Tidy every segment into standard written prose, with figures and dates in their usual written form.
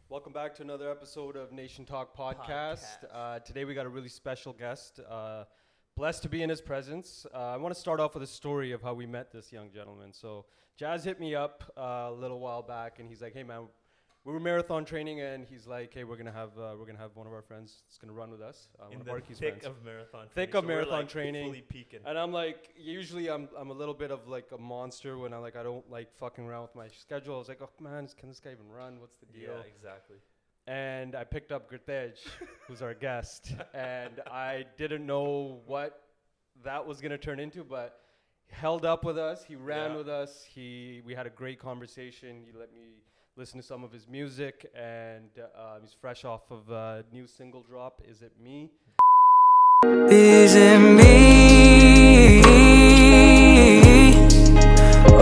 Welcome back to another episode of NationTalk podcast. Today we got a really special guest. Blessed to be in his presence. I want to start off with a story of how we met this young gentleman. So Jazz hit me up a little while back, and he's like, "Hey man, we were marathon training," and he's like, "Hey, we're gonna have one of our friends that's gonna run with us. One In of the Marky's thick friends. of marathon Thick training. of So we're, marathon like, training. fully peaking. And I'm like, usually I'm a little bit of like a monster when I don't like fucking around with my schedule. I was like, oh man, can this guy even run? What's the deal? Yeah, exactly. And I picked up Gurtej, who's our guest, and I didn't know what that was gonna turn into, but he held up with us. He ran with us. We had a great conversation. He let me listen to some of his music, and he's fresh off of a new single drop. Is it me? Is it me?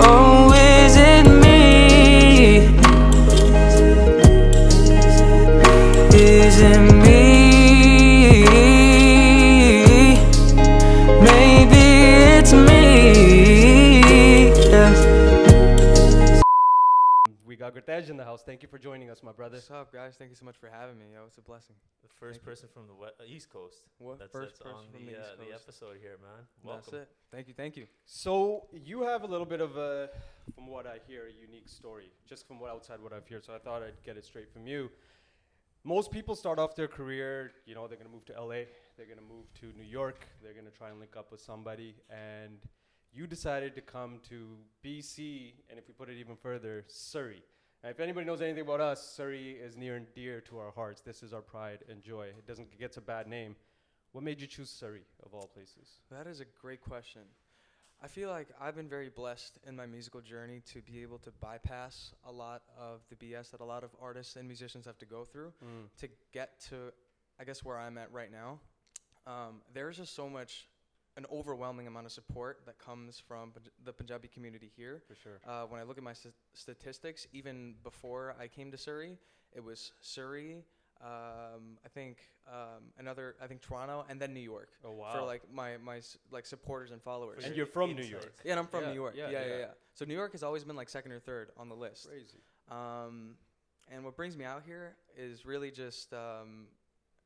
Oh, is it me? Is it me? Maybe it's me. Yes. We got Gurtej in the house. Thank you for joining us, my brother. What's up, guys? Thank you so much for having me. Yo, it's a blessing. The first person from the East Coast. What? That's First person on from the East the Coast. episode here, man. Welcome. That's it. Thank you. Thank you. So you have a little bit of a, from what I hear, a unique story, just from outside what I've heard. So I thought I'd get it straight from you. Most people start off their career, they're going to move to LA, they're going to move to New York, they're going to try and link up with somebody, and you decided to come to BC, and if we put it even further, Surrey. Now, if anybody knows anything about us, Surrey is near and dear to our hearts. This is our pride and joy. It gets a bad name. What made you choose Surrey, of all places? That is a great question. I feel like I've been very blessed in my musical journey to be able to bypass a lot of the BS that a lot of artists and musicians have to go through to get to, I guess, where I'm at right now. There's just an overwhelming amount of support that comes from the Punjabi community here. For sure. When I look at my statistics, even before I came to Surrey, it was Surrey, I think Toronto, and then New York. Oh, wow. For like my supporters and followers. And you're from New Insight. York. Yeah, and I'm from Yeah, New York. yeah, Yeah. yeah. So New York has always been like second or third on the list. Crazy. And what brings me out here is really just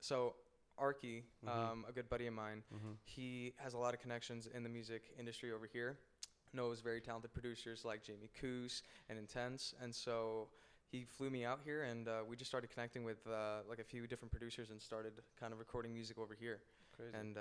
so Arky, a good buddy of mine, he has a lot of connections in the music industry over here. Knows very talented producers like Jamie Coos and Intense, and so he flew me out here, and we just started connecting with like a few different producers and started kind of recording music over here. Crazy. And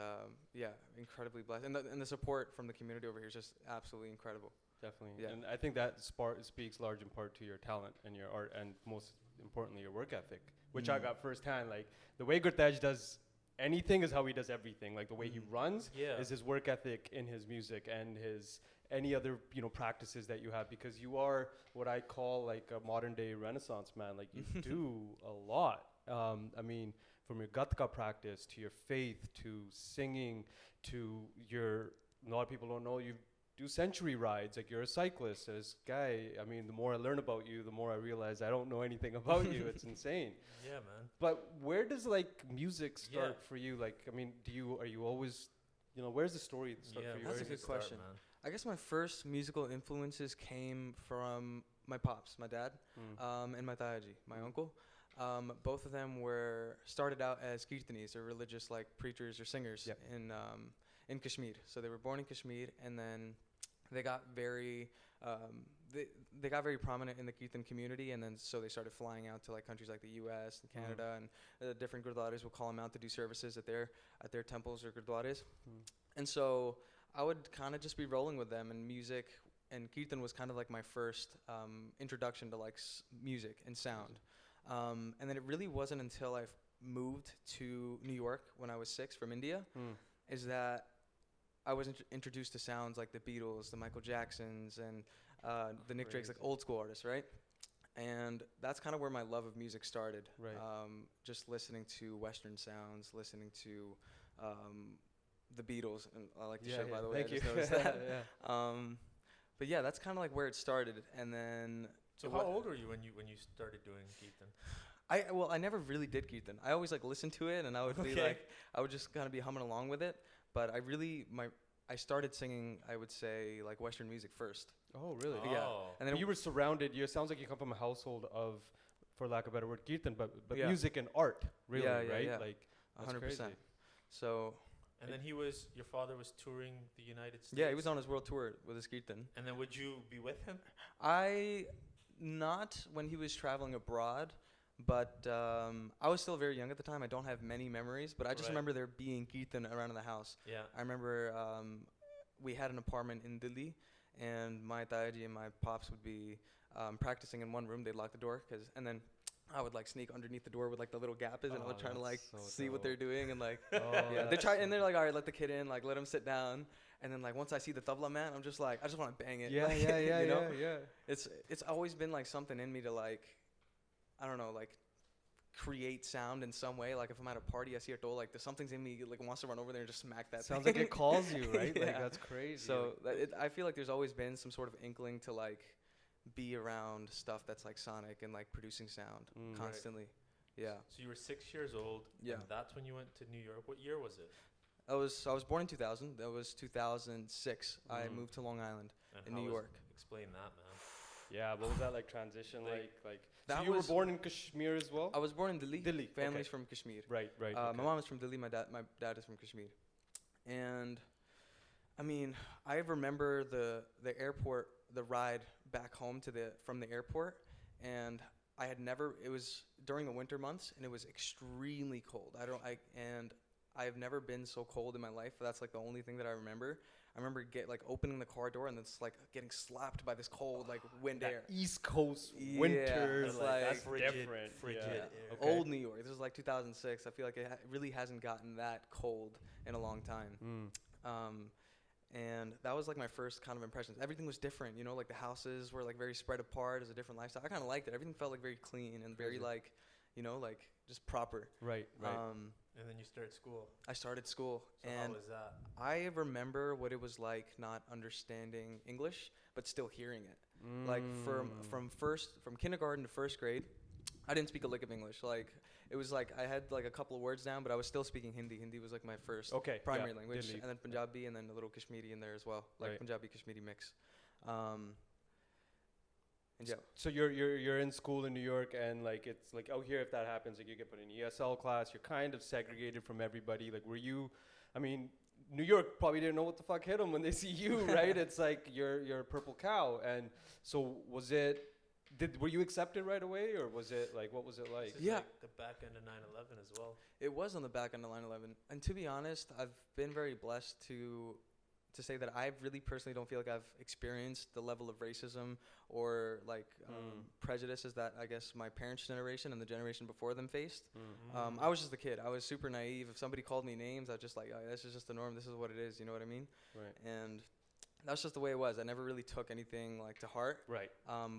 yeah, incredibly blessed. And the support from the community over here is just absolutely incredible. Definitely. Yeah. And I think that speaks large in part to your talent and your art, and most importantly, your work ethic, which I got firsthand. Like, the way Gurtej does anything is how he does everything. Like, the way he runs is his work ethic in his music and his any other, practices that you have, because you are what I call like a modern day Renaissance man. Like, you do a lot. I mean, from your Gatka practice to your faith to singing to a lot of people don't know you do century rides. Like, you're a cyclist. This guy, I mean, the more I learn about you, the more I realize I don't know anything about you. It's insane. Yeah, man. But where does like music start for you? Like, I mean, are you always, where's the story start for you? That's Where a does good it start? question. I guess my first musical influences came from my pops, my dad, and my tayaji, my uncle. Both of them started out as kirtanis, or religious like preachers or singers in Kashmir. So they were born in Kashmir, and then they got very they got very prominent in the Kirtan community, and then so they started flying out to like countries like the U.S. and Canada, and different gurdwaras will call them out to do services at their temples or gurdwaras. And so I would kind of just be rolling with them, and music and Kirtan was kind of like my first introduction to like music and sound. And then it really wasn't until I moved to New York when I was 6 from India is that I was introduced to sounds like the Beatles, the Michael Jacksons, and the Nick Drakes, like old school artists, right? And that's kind of where my love of music started. Right. Just listening to Western sounds, listening to the Beatles, and I like the show, by the way. Thank I you. just noticed that. But yeah, that's kind of like where it started. And then So how old were you when you started doing Kirtan? I never really did Kirtan. I always like listened to it, and I would be like, I would just kind of be humming along with it. But I started singing, I would say, like Western music first. Oh, really? Yeah. And then You were surrounded. It sounds like you come from a household of for lack of a better word, kirtan, but Yeah. music and art, really, Yeah, yeah, right? yeah. Like, that's 100%. crazy. So And then your father was touring the United States. yeah, he was on his world tour with his kirtan. And then would you be with him? Not when he was traveling abroad, but I was still very young at the time. I don't have many memories, but I just Right. remember there being kirtan around in the house. Yeah. I remember we had an apartment in Delhi, and my Taiji and my pops would be practicing in one room. They'd lock the door, and then I would like sneak underneath the door with like the little gap is, and I would try to like that's so see what they're doing, and like Oh, yeah, they that's try, and they're like, all right, let the kid in, like let him sit down, and then like once I see the tabla man, I'm just like, I just want to bang it. Yeah, like, yeah, you know? yeah. It's always been like something in me to like, I don't know, like create sound in some way. Like if I'm at a party, I see a door, like there's something's in me like wants to run over there and just smack that. Sounds thing. like it calls you, right? Like Yeah. that's crazy. So I feel like there's always been some sort of inkling to like be around stuff that's like sonic and like producing sound Mm. Right. constantly. Yeah. So you were 6 years old. Yeah. And that's when you went to New York. What year was it? I was born in 2000. That was 2006. I Mm. moved to Long Island And in how New was- York. Explain that, man. yeah, what was that like transition Like- like? So That you were was- born in Kashmir as well? I was born in Delhi. Delhi, Family's okay. from Kashmir. Right, right. My okay. mom is from Delhi. My dad is from Kashmir. And I mean, I remember the airport, the ride back home from the airport, and I had never. It was during the winter months, and it was extremely cold. I have never been so cold in my life. That's like the only thing that I remember. I remember opening the car door and it's like getting slapped by this cold like wind That air. East Coast Yeah, winter, it's like, that's like different. frigid yeah. air. Okay. Old New York. This is like 2006. I feel like it really hasn't gotten that cold in a long time. Mm. And that was like my first kind of impressions. Everything was different, you know, like the houses were like very spread apart. It was a different lifestyle. I kind of liked it. Everything felt like very clean and very Crazy. like, you know, like just proper. Right, right. And then you started school. I started school, So how and was that? I remember what it was like not understanding English but still hearing it. Like from kindergarten to first grade, I didn't speak a lick of English. Like it was like I had like a couple of words down, but I was still speaking Hindi. Hindi was like my first Okay, primary yeah, language, Delhi. and then Punjabi, and then a little Kashmiri in there as well, like Right. Punjabi Kashmiri mix. And yeah, So you're in school in New York, and like it's like out here, if that happens, like you get put in ESL class, you're kind of segregated from everybody. Like, were you? I mean, New York probably didn't know what the fuck hit them when they see you, right? It's like you're a purple cow, and so was it? Were you accepted right away, or was it like what was it like? This is Yeah. like the back end of 9/11 as well. it was on the back end of 9/11, and to be honest, I've been very blessed to say that I really personally don't feel like I've experienced the level of racism or like prejudices that I guess my parents' generation and the generation before them faced. I was just a kid. I was super naive. If somebody called me names, I was just like, oh, this is just the norm. This is what it is. You know what I mean? Right. And that's just the way it was. I never really took anything like to heart. Right.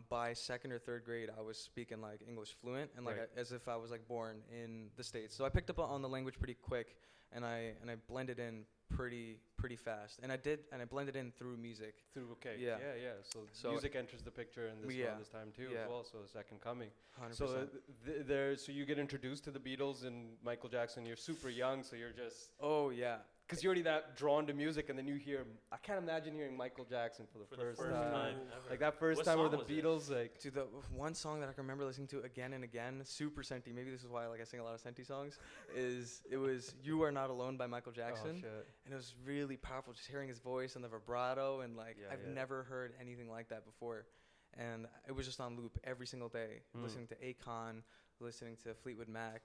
By second or third grade, I was speaking like English fluent and like Right. as if I was like born in the States. So I picked up on the language pretty quick, and I blended in pretty fast. And I blended in through music. Okay. Yeah. Yeah. So, So- music enters the picture in this Yeah. around this time too, Yeah. as well. So the second coming. 100%. So so you get introduced to the Beatles and Michael Jackson. You're super young, so you're just oh yeah. because you're already that drawn to music, and then you hear. I can't imagine hearing Michael Jackson for the first time. ever. Like that first What time with song the was it? Beatles, like Dude, the one song that I can remember listening to again and again, super Senti. Maybe this is why like I sing a lot of Senti songs. It was "You Are Not Alone" by Michael Jackson, oh shit. and it was really powerful. Just hearing his voice and the vibrato, and like Yeah, I've yeah. never heard anything like that before, and it was just on loop every single day. Listening to Akon, listening to Fleetwood Mac,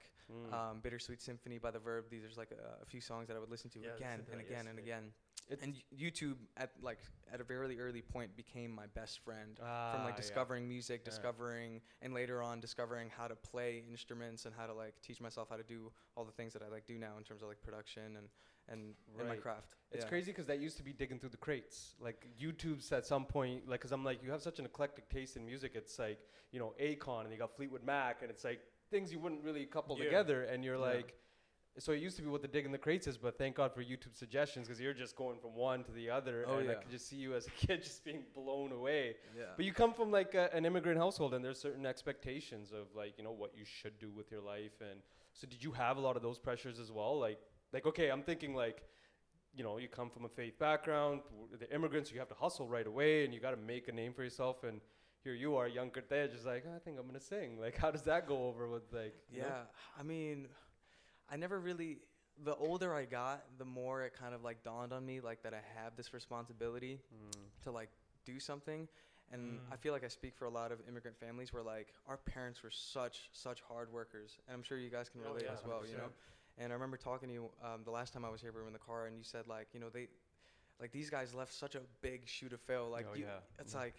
"Bittersweet Symphony" by The Verb. These are like a few songs that I would listen to Yeah, I again listened to and that again and yesterday. again. It's- And YouTube at a very early point became my best friend. From like yeah. discovering music, Yeah. discovering, and later on discovering how to play instruments and how to like teach myself how to do all the things that I like do now in terms of like production and in my Right. craft. It's Yeah. crazy because that used to be digging through the crates. Like YouTube's at some point, like, because I'm like, you have such an eclectic taste in music. It's like, you know, Akon and you got Fleetwood Mac, and it's like things you wouldn't really couple Yeah. together. And you're Yeah. like, so it used to be what the dig in the crates is, but thank God for YouTube suggestions because you're just going from one to the other. Oh, and I yeah. could just see you as a kid just being blown away. Yeah. But you come from like an immigrant household, and there's certain expectations of like, you know, what you should do with your life. And so did you have a lot of those pressures as well? Like, okay, I'm thinking like, you know, you come from a faith background, the immigrants, you have to hustle right away, and you got to make a name for yourself. And here you are, young Gurtej, just like, I think I'm gonna sing. Like, how does that go over with like? You know? I mean, I never really. The older I got, the more it kind of like dawned on me like that I have this responsibility to like do something. And I feel like I speak for a lot of immigrant families where like our parents were such hard workers, and I'm sure you guys can relate as well, 100%. you know. And I remember talking to you the last time I was here, we were in the car, and you said like, you know, these guys left such a big shoe to fill. Like, it's like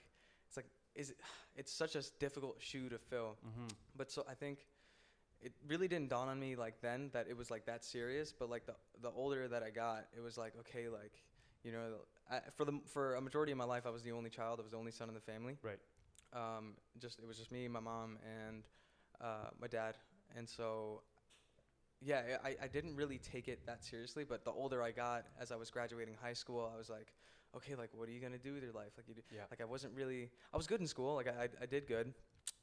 it's such a difficult shoe to fill. But so I think it really didn't dawn on me like then that it was like that serious. But like the older that I got, it was like, okay, like, you know, for a majority of my life, I was the only child. I was the only son in the family. Right. It was just me, my mom, and my dad. And so, yeah, I didn't really take it that seriously. But the older I got, as I was graduating high school, I was like, okay, like, what are you gonna do with your life? Like, like I was good in school. Like, I did good,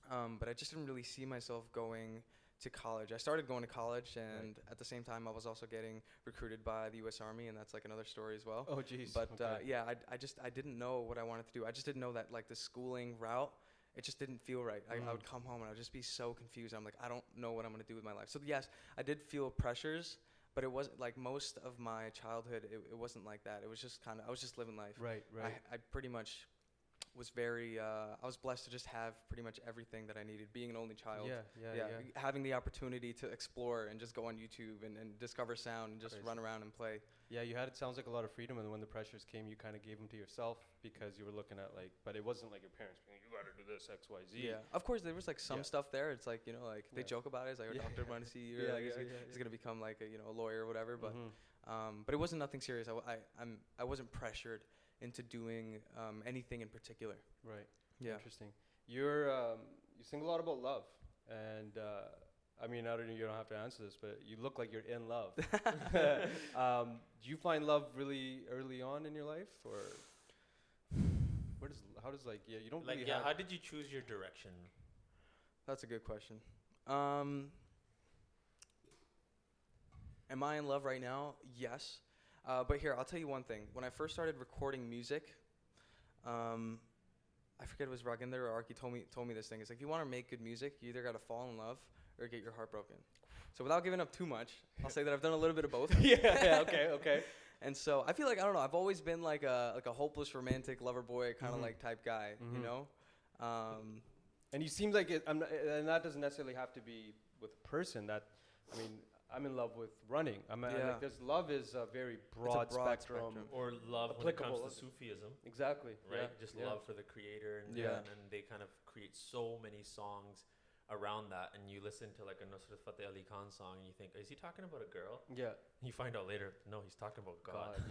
but I just didn't really see myself going to college. I started going to college, and at the same time, I was also getting recruited by the U.S. Army, and that's like another story as well. Oh, geez. But I didn't know what I wanted to do. I just didn't know that like the schooling route, it just didn't feel right. I would come home and I'd just be so confused. I'm like, I don't know what I'm gonna do with my life. So yes, I did feel pressures, but it wasn't like most of my childhood. It wasn't like that. It was just I was just living life. Right. I pretty much was very I was blessed to just have pretty much everything that I needed, being an only child. Yeah. Having the opportunity to explore and just go on YouTube and discover sound and just run around and play. Yeah, it sounds like a lot of freedom, and when the pressures came, you kind of gave them to yourself because you were looking at like, but it wasn't like your parents being, you gotta do this, X, Y, Z. Yeah, of course there was like some stuff there. It's like, you know, like they joke about it. It's like a doctor wanted to see you, or like he's gonna become like a lawyer or whatever. But but it wasn't nothing serious. I wasn't pressured into doing anything in particular. Right. Yeah. Interesting. You sing a lot about love, and I mean, I don't know, you don't have to answer this, but you look like you're in love. Do you find love really early on in your life, or how does like you don't like really have how did you choose your direction? That's a good question. Am I in love right now? Yes. But here, I'll tell you one thing. When I first started recording music, I forget it was Raginder or Arki told me this thing. It's like, if you want to make good music, you either got to fall in love or get your heart broken. So without giving up too much, I'll say that I've done a little bit of both. Okay. And so I feel like, I don't know, I've always been like a hopeless romantic lover boy kind of like type guy, you know? And you seem like it, and that doesn't necessarily have to be with a person. I'm in love with running. Like this love is a very broad spectrum. Or love applicable when it comes to Sufism. Exactly. Right? Just love for the creator. And they kind of create so many songs around that. And you listen to like a Nusrat Fateh Ali Khan song and you think, is he talking about a girl? Yeah. And you find out later, no, he's talking about God.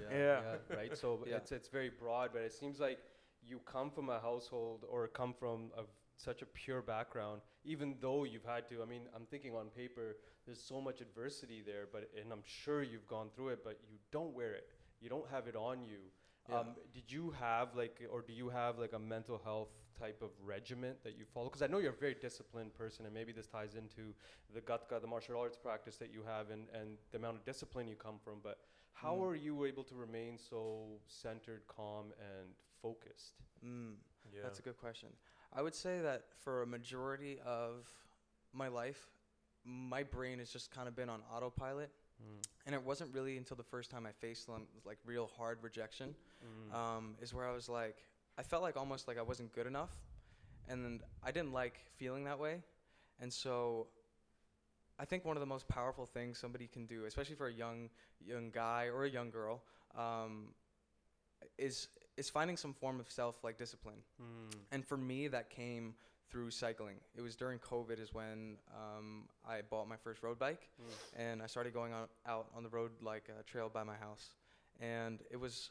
Right. So it's very broad, but it seems like you come from a household or come from such a pure background, even though you've had to. I mean, I'm thinking on paper, there's so much adversity there, and I'm sure you've gone through it, but you don't wear it. You don't have it on you. Did you have do you have like a mental health type of regiment that you follow? Because I know you're a very disciplined person, and maybe this ties into the gatka, the martial arts practice that you have, and the amount of discipline you come from. But how are you able to remain so centered, calm, and focused? That's a good question. I would say that for a majority of my life, my brain has just kind of been on autopilot. And it wasn't really until the first time I faced like real hard rejection is where I was like, I felt like almost like I wasn't good enough. And I didn't like feeling that way. And so I think one of the most powerful things somebody can do, especially for a young guy or a young girl, is finding some form of discipline. And for me, that came through cycling. It was during COVID is when I bought my first road bike, and I started going out on the road like a trail by my house. And it was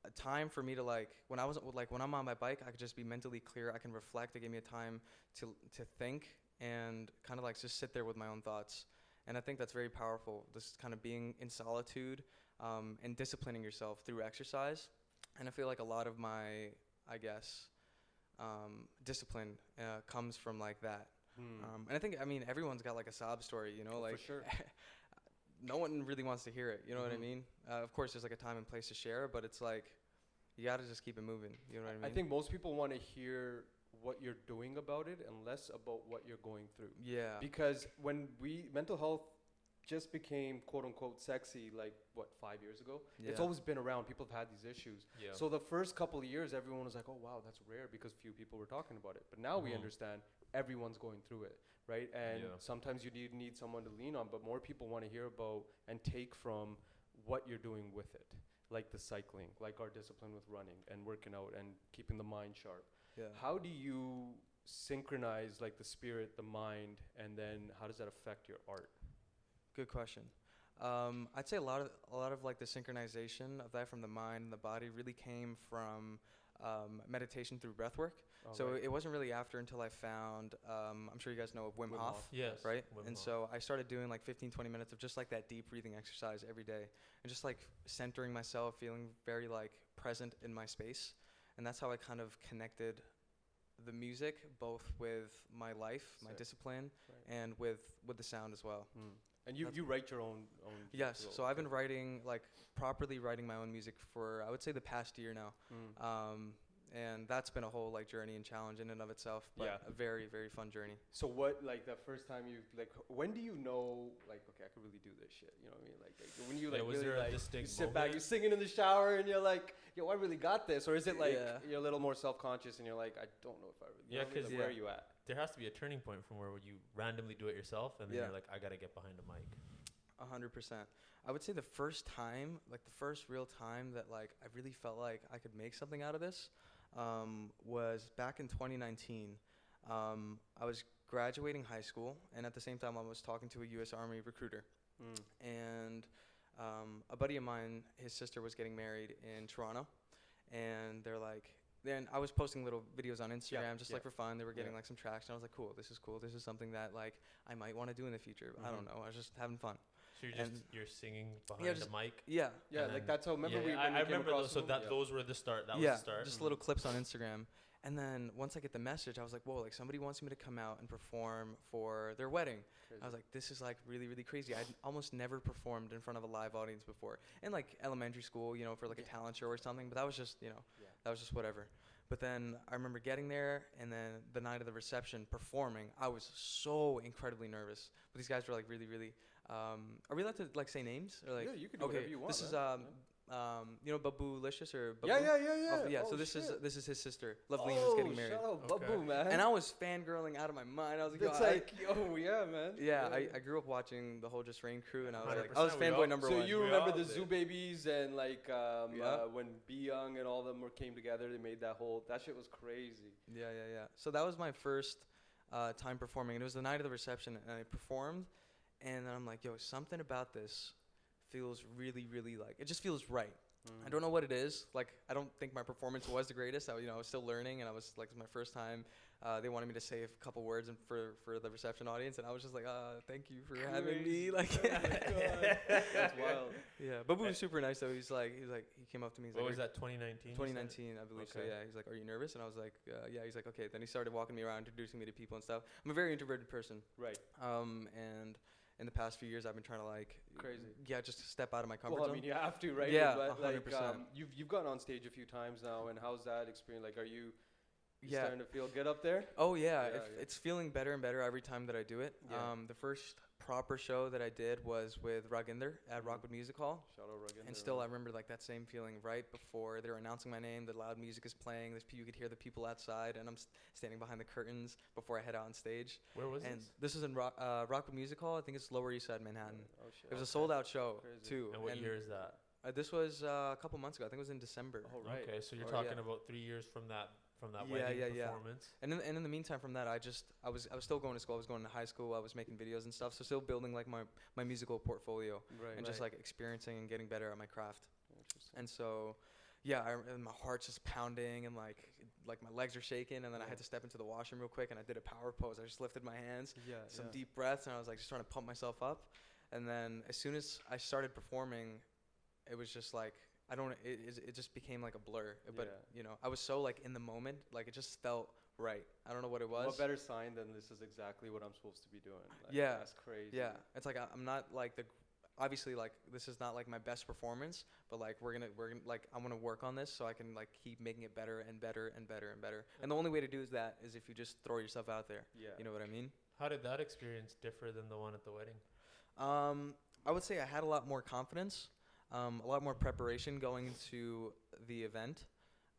a time for me to when I'm on my bike, I could just be mentally clear. I can reflect. It gave me a time to think and kind of just sit there with my own thoughts. And I think that's very powerful. This kind of being in solitude and disciplining yourself through exercise. And I feel like a lot of my, discipline comes from that. And I think, everyone's got a sob story, For sure. No one really wants to hear it, you know what I mean? Of course, there's a time and place to share, but it's you gotta just keep it moving. You know what I mean? I think most people want to hear what you're doing about it and less about what you're going through. Yeah. Because when mental health just became quote unquote sexy, like what, 5 years ago? Yeah. It's always been around. People have had these issues. Yeah. So the first couple of years, everyone was like, oh wow, that's rare because few people were talking about it. But now we understand everyone's going through it, right? And sometimes you need someone to lean on, but more people want to hear about and take from what you're doing with it. Like the cycling, like our discipline with running and working out and keeping the mind sharp. Yeah. How do you synchronize like the spirit, the mind, and then how does that affect your art? Good question. I'd say a lot of like the synchronization of that from the mind and the body really came from meditation through breath work. So it wasn't really after until I found, I'm sure you guys know of Wim Hof. Yes. Right? Wim And Hof. so I started doing like 15, 20 minutes of just like that deep breathing exercise every day and just like centering myself, feeling very like present in my space. And that's how I kind of connected the music, both with my life, my discipline, and with the sound as well. And you write your own Yes. So I've been writing, like properly writing my own music for, I would say, the past year now. And that's been a whole like journey and challenge in and of itself, but a very, very fun journey. So what, like the first time you, like, when do you know, like, okay, I could really do this shit, you know what I mean? Like when you like was really there a like, distinct you sit back, moment? you're singing in the shower and you're like, yo, I really got this. Or is it like you're a little more self-conscious and you're like, I don't know if I really, you know what I mean? Like, where are you at? There has to be a turning point from where you randomly do it yourself and then you're like, I got to get behind a mic. 100%. I would say the first time, like the first real time that like I really felt like I could make something out of this was back in 2019. I was graduating high school, and at the same time I was talking to a U.S. Army recruiter. And a buddy of mine, his sister was getting married in Toronto, and they're like, then I was posting little videos on Instagram just like for fun. They were getting like some traction. I was like, cool, this is cool. This is something that like I might want to do in the future. I don't know. I was just having fun. So you're singing behind the mic? Yeah. Yeah, like that's how, remember I remember those, so those were the start, that was the start. Just little clips on Instagram. And then once I get the message, I was like, whoa, like somebody wants me to come out and perform for their wedding. Crazy. I was like, this is like really, really crazy. I'd almost never performed in front of a live audience before. In like elementary school, you know, for like a talent show or something, but that was just, you know, that was just whatever. But then I remember getting there, and then the night of the reception, performing, I was so incredibly nervous. But these guys were like really, really, are we allowed to like say names? Or like, yeah, you can do whatever you want. This is, you know, Babu-licious or Babu? Yeah. Oh, so this is his sister, Loveline, is getting married. Shout out Babu, man. And I was fangirling out of my mind. I was like, it's like, yo, yeah, man. Yeah, I grew up watching the whole Just Rain crew, and I was like, I was fanboy number one. So you remember the Zoo Babies and like when Be Young and all of them came together, they made that shit was crazy. Yeah. So that was my first time performing, and it was the night of the reception, and I performed, and then I'm like, yo, something about this feels really, really like, it just feels right. I don't know what it is. Like, I don't think my performance was the greatest. I was still learning, and I was like, it was my first time. They wanted me to say a couple words for the reception audience, and I was just like, thank you for having me. Like, that's wild. Yeah, Babu was super nice though. He came up to me. He's what like, was that? 2019. 2019, I believe. So yeah, he's like, are you nervous? And I was like, yeah. He's like, okay. Then he started walking me around, introducing me to people and stuff. I'm a very introverted person. Right. And in the past few years, I've been trying to like crazy. Yeah, just step out of my comfort zone. I mean, you have to, right? Yeah, but 100%. like, you've gone on stage a few times now, and how's that experience? Like, are you starting to feel good up there? Oh yeah, it's feeling better and better every time that I do it. Yeah. The first proper show that I did was with Raginder at Rockwood Music Hall. Shout out Raginder. And still, I remember like that same feeling right before they were announcing my name. The loud music is playing. You could hear the people outside, and I'm standing behind the curtains before I head out on stage. Where was and this? This is in Rockwood Music Hall. I think it's Lower East Side, Manhattan. Oh shit. It was a sold-out show too. And what year is that? This was a couple months ago. I think it was in December. Oh right. Okay, so you're talking about 3 years from that wedding performance. And in the meantime, from that, I was still going to school. I was going to high school. I was making videos and stuff. So still building like my musical portfolio just like experiencing and getting better at my craft. And so, yeah, and my heart's just pounding and like my legs are shaking. And then I had to step into the washroom real quick, and I did a power pose. I just lifted my hands, some deep breaths, and I was like just trying to pump myself up. And then as soon as I started performing, it was just like, it just became like a blur. But, I was so like in the moment, like it just felt right. I don't know what it was. What better sign than this is exactly what I'm supposed to be doing? Like, yeah. That's crazy. Yeah. It's like I'm not like obviously like this is not like my best performance, but like we're gonna like I want to work on this so I can like keep making it better and better and better and better. And the only way to do that is if you just throw yourself out there. Yeah. You know what I mean? How did that experience differ than the one at the wedding? I would say I had a lot more confidence, a lot more preparation going into the event.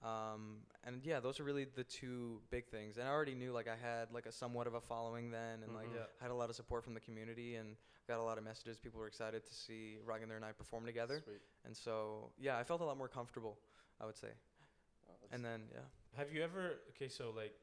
And yeah, those are really the two big things. And I already knew like I had like a somewhat of a following then, and like had a lot of support from the community, and got a lot of messages. People were excited to see Ragnar and I perform together. Sweet. And so yeah, I felt a lot more comfortable, I would say. And then yeah. Have you ever? Okay, so like,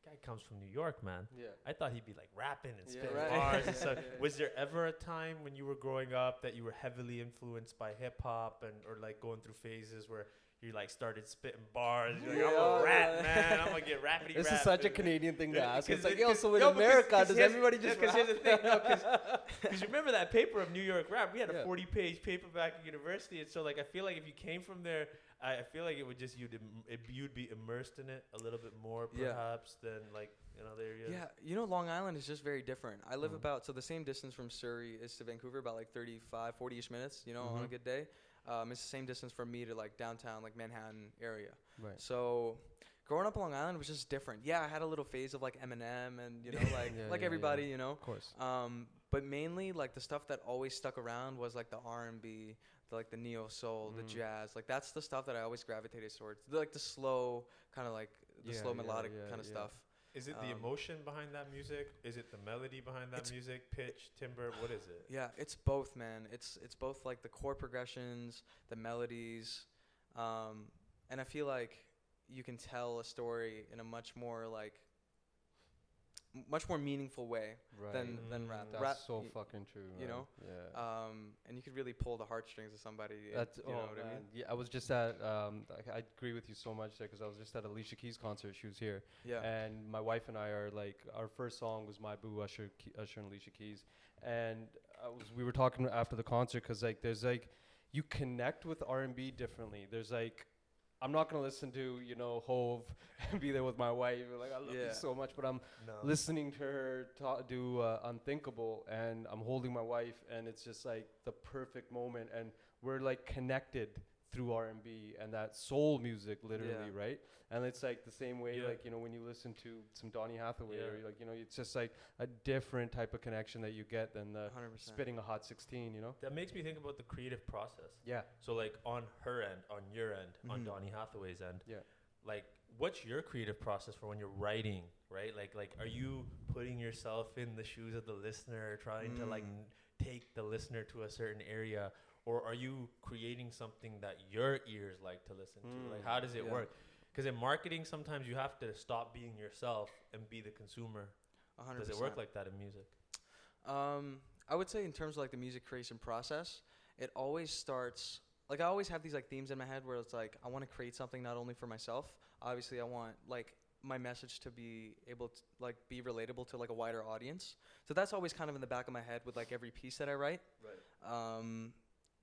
guy comes from New York, man. Yeah. I thought he'd be like rapping and spitting right. bars and stuff. Was there ever a time when you were growing up that you were heavily influenced by hip hop and or like going through phases where you like started spitting bars? You're like, I'm gonna rap, man. I'm gonna get rappity rap. This is such a Canadian thing to ask. It's like, yo, so in America, does everybody just rap? Because here's the thing, because you remember that paper of New York rap? We had a 40-page paper back at university, and so like I feel like if you came from there, I feel like it would just you'd be immersed in it a little bit more perhaps than like in other areas. Yeah, you know, Long Island is just very different. I live about, so the same distance from Surrey is to Vancouver, about like 35, 40-ish minutes, you know, on a good day. It's the same distance from me to like downtown, like Manhattan area. Right. So growing up on Long Island was just different. Yeah, I had a little phase of like Eminem and, you know, like everybody, you know. Of course. But mainly like the stuff that always stuck around was like the R&B, like the neo soul, the jazz. Like that's the stuff that I always gravitated towards. Like the slow kind of like the slow melodic kind of stuff. Is it the emotion behind that music? Is it the melody behind that music? Pitch, timbre, what is it? Yeah, it's both, man. It's both like the chord progressions, the melodies, and I feel like you can tell a story in a much more meaningful way than rap. That's rap, so fucking true. You know? Yeah. And you could really pull the heartstrings of somebody. That's you know what I mean? Yeah, I was just at. I agree with you so much there because I was just at Alicia Keys' concert. She was here. Yeah. And my wife and I are like, our first song was "My Boo," Usher and Alicia Keys, and we were talking after the concert because like there's like you connect with R&B differently. There's like, I'm not gonna listen to, you know, Hove and be there with my wife. Like, I love you so much, but I'm listening to her do Unthinkable, and I'm holding my wife, and it's just like the perfect moment, and we're like connected through R&B and that soul music, literally, right? And it's like the same way, like, you know, when you listen to some Donny Hathaway, or like, you know, it's just like a different type of connection that you get than the 100%. spitting a Hot 16, you know? That makes me think about the creative process. Yeah. So like on her end, on your end, on Donny Hathaway's end, like what's your creative process for when you're writing, right? Like are you putting yourself in the shoes of the listener, trying to like take the listener to a certain area, or are you creating something that your ears like to listen to? Like how does it work? Because in marketing, sometimes you have to stop being yourself and be the consumer. 100%. Does it work like that in music? I would say in terms of like the music creation process, it always starts, like I always have these like themes in my head where it's like I want to create something not only for myself. Obviously, I want like my message to be able to like be relatable to like a wider audience. So that's always kind of in the back of my head with like every piece that I write. Right.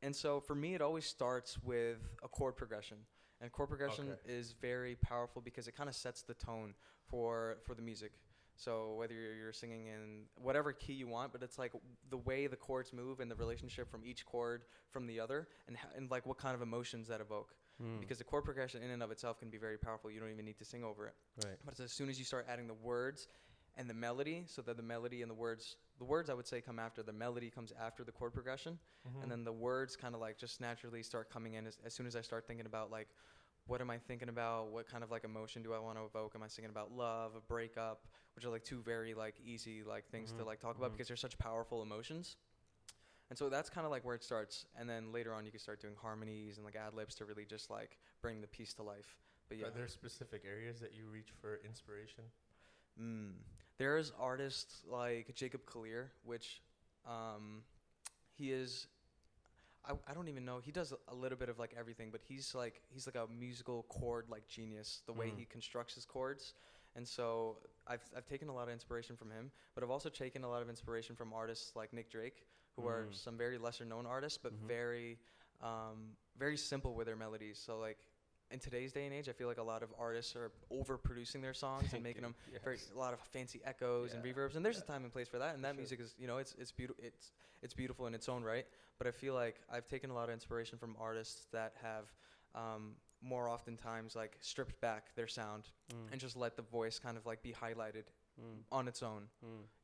And so for me, it always starts with a chord progression. And chord progression is very powerful because it kind of sets the tone for the music. So whether you're singing in whatever key you want, but it's like the way the chords move and the relationship from each chord from the other, and like what kind of emotions that evoke. Because the chord progression in and of itself can be very powerful. You don't even need to sing over it. Right. But as soon as you start adding the words and the melody, so that the melody and the words I would say come after, the melody comes after the chord progression, and then the words kind of like just naturally start coming in as soon as I start thinking about like, what am I thinking about? What kind of like emotion do I want to evoke? Am I singing about love, a breakup, which are like two very like easy like things to like talk about because they're such powerful emotions. And so that's kind of like where it starts. And then later on you can start doing harmonies and like ad libs to really just like bring the piece to life. But yeah. Are there specific areas that you reach for inspiration? There's artists like Jacob Collier, which he is, I don't even know, he does a little bit of like everything, but he's like a musical chord like genius, the way he constructs his chords. And so I've taken a lot of inspiration from him, but I've also taken a lot of inspiration from artists like Nick Drake, who are some very lesser known artists, but very simple with their melodies. So like in today's day and age, I feel like a lot of artists are overproducing their songs and making them a lot of fancy echoes and reverbs. And there's a time and place for that. And that music is, it's beautiful. It's beautiful in its own right. But I feel like I've taken a lot of inspiration from artists that have more oftentimes like stripped back their sound and just let the voice kind of like be highlighted on its own.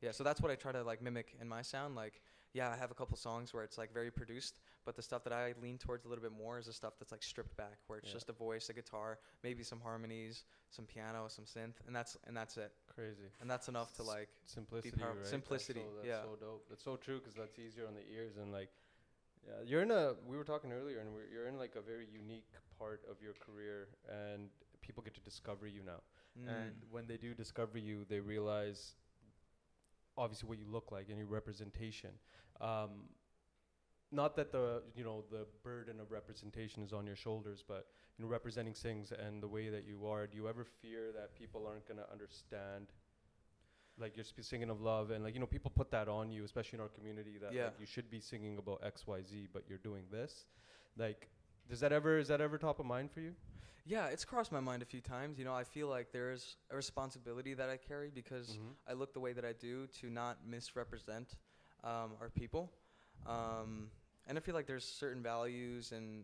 Yeah, so that's what I try to like mimic in my sound. Like, yeah, I have a couple songs where it's like very produced, but the stuff that I lean towards a little bit more is the stuff that's like stripped back, where it's just a voice, a guitar, maybe some harmonies, some piano, some synth, and that's it. Crazy. And that's enough to like simplicity, be powerful. right? Simplicity. That's so dope. That's so true, because that's easier on the ears. And like, you're in a, we were talking earlier, and you're in like a very unique part of your career, and people get to discover you now. And when they do discover you, they realize obviously what you look like and your representation. Not that the burden of representation is on your shoulders, but representing things and the way that you are. Do you ever fear that people aren't gonna understand? Like, you're singing of love, and like people put that on you, especially in our community, that like, you should be singing about X, Y, Z, but you're doing this. Like, is that ever top of mind for you? Yeah, it's crossed my mind a few times. I feel like there's a responsibility that I carry because I look the way that I do to not misrepresent our people. And I feel like there's certain values and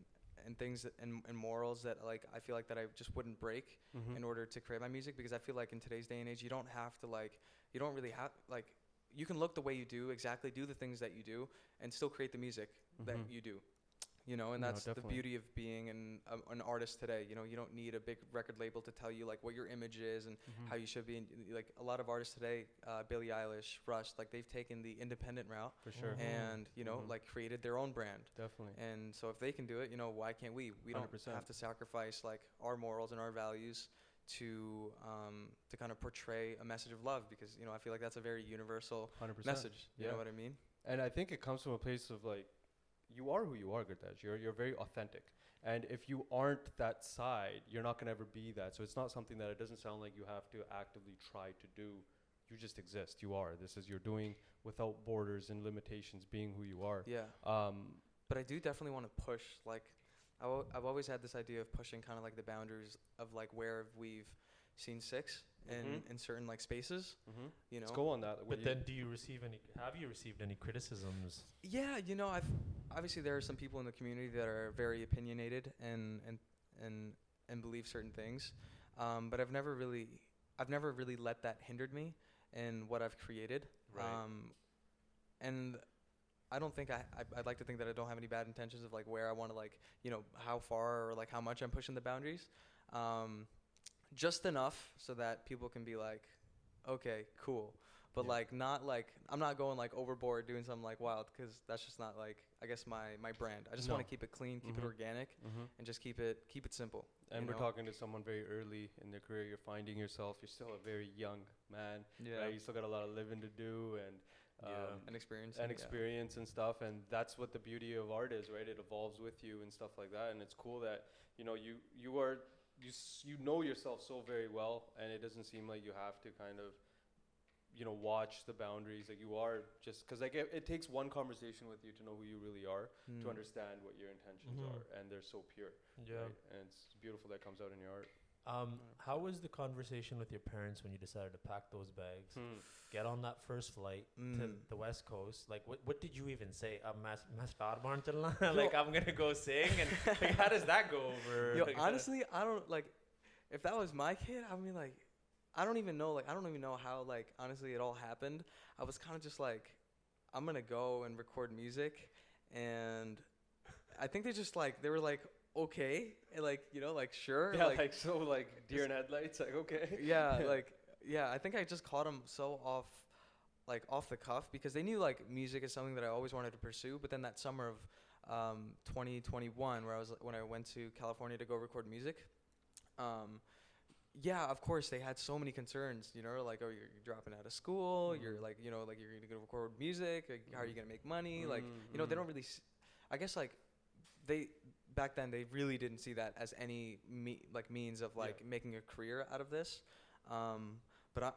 things and morals that like I feel like that I just wouldn't break in order to create my music, because I feel like in today's day and age you don't really have you can look the way you do, exactly do the things that you do, and still create the music that you do. And that's the beauty of being an artist today. You don't need a big record label to tell you like what your image is and how you should be. And, like a lot of artists today, Billie Eilish, Rush, like they've taken the independent route for sure, and like created their own brand. Definitely. And so if they can do it, why can't we? We 100%. Don't have to sacrifice like our morals and our values to kind of portray a message of love, because I feel like that's a very universal 100%. Message. You know what I mean? And I think it comes from a place of like, you are who you are, Gurtej. You're very authentic. And if you aren't that side, you're not going to ever be that. So it's not something that it doesn't sound like you have to actively try to do. You just exist. You are. You're doing without borders and limitations, being who you are. Yeah. But I do definitely want to push, like, I've always had this idea of pushing kind of like the boundaries of like where we've seen Six in certain like spaces. Let's go on that. But then have you received any criticisms? Yeah, I've obviously there are some people in the community that are very opinionated and believe certain things, but I've never really let that hinder me in what I've created. Right. And I don't think I'd like to think that I don't have any bad intentions of like where I want to like how far or like how much I'm pushing the boundaries. Just enough so that people can be like, okay, cool. But like not like I'm not going like overboard doing something like wild, because that's just not like I guess my brand. I just want to keep it clean, keep it organic, and just keep it simple. And we're talking to someone very early in their career. You're finding yourself. You're still a very young man. Yeah. Right? You still got a lot of living to do and experience and stuff. And that's what the beauty of art is, right? It evolves with you and stuff like that. And it's cool that you know yourself so very well, and it doesn't seem like you have to kind of watch the boundaries. Like you are just because like it takes one conversation with you to know who you really are, to understand what your intentions are, and they're so pure. Right? And it's beautiful that comes out in your art. How was the conversation with your parents when you decided to pack those bags, get on that first flight to the West Coast? Like, what did you even say? Like, I'm gonna go sing, and like, how does that go over? Yo, honestly, I don't like. If that was my kid, I mean, like, I don't even know how, like, honestly, it all happened. I was kind of just like, I'm gonna go and record music, and I think they were like, okay, and like, like, sure. Yeah, like so like deer in headlights, like, okay. Yeah, like, yeah, I think I just caught them so off the cuff, because they knew like music is something that I always wanted to pursue. But then that summer of 2021, when I went to California to go record music, yeah, of course they had so many concerns, like, oh, you're dropping out of school, you're like, like you're gonna go record music, like, how are you gonna make money? Like, they don't really, I guess like back then they really didn't see that as any means of like making a career out of this. But I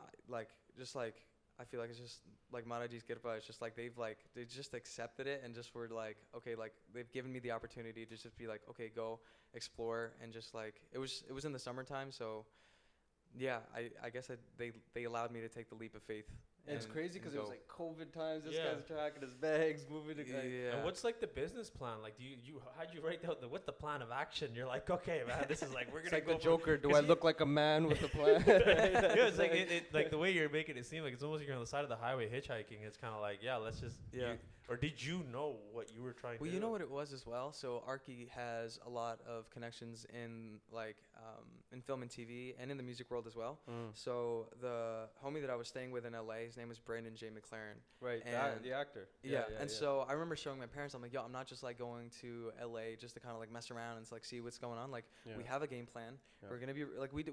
I feel like it's just like Maraji's Kirpa. It's just like they just accepted it and just were like, okay, like they've given me the opportunity to just be like, okay, go explore, and just like it was in the summertime, so yeah, I guess they allowed me to take the leap of faith. And it's crazy because it was like COVID times. This guy's packing his bags, moving to And what's like the business plan? Like, do you how'd you write down what's the plan of action? You're like, okay, man, this is like we're gonna like go the Joker. Do I look like a man with a plan? Yeah, it's like it like the way you're making it seem like it's almost like you're on the side of the highway hitchhiking. It's kind of like, yeah, let's just or did you know what you were trying to do? Well, you know what it was as well. So Arky has a lot of connections in like in film and TV and in the music world as well. So the homie that I was staying with in LA, his name was Brandon J. McLaren. Right, the actor. So I remember showing my parents, I'm like, yo, I'm not just like going to LA just to kind of like mess around and like see what's going on. Like we have a game plan. We're gonna be like we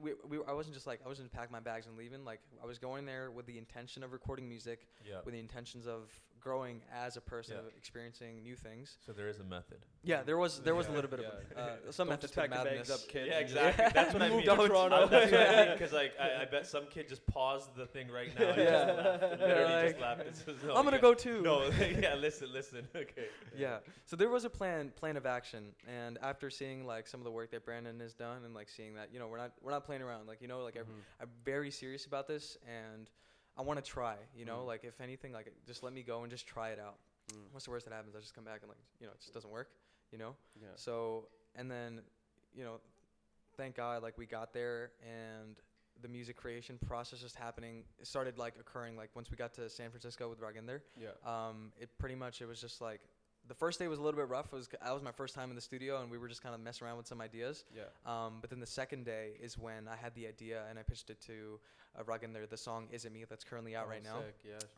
I wasn't just like I wasn't packing my bags and leaving. Like I was going there with the intention of recording music, with the intentions of growing as a person, of experiencing new things. So there is a method. Yeah, there was a little bit of some method to madness. Up, kid. Yeah, exactly. That's what I mean. That's what I mean, because like I bet some kid just paused the thing right now. And just laughed. I'm gonna go too. No, listen. Okay. Yeah. So there was a plan of action, and after seeing like some of the work that Brandon has done, and like seeing that we're not playing around. Like like I'm very serious about this, and I want to try. Like if anything, like just let me go and just try it out. What's the worst that happens? I just come back and like it just doesn't work. So and then thank God like we got there, and the music creation process just happening. It started like occurring like once we got to San Francisco with Raginder. It was just like the first day was a little bit rough. That was my first time in the studio, and we were just kind of messing around with some ideas. But then the second day is when I had the idea, and I pitched it to Raginder, the song "Is It Me" that's currently out right now.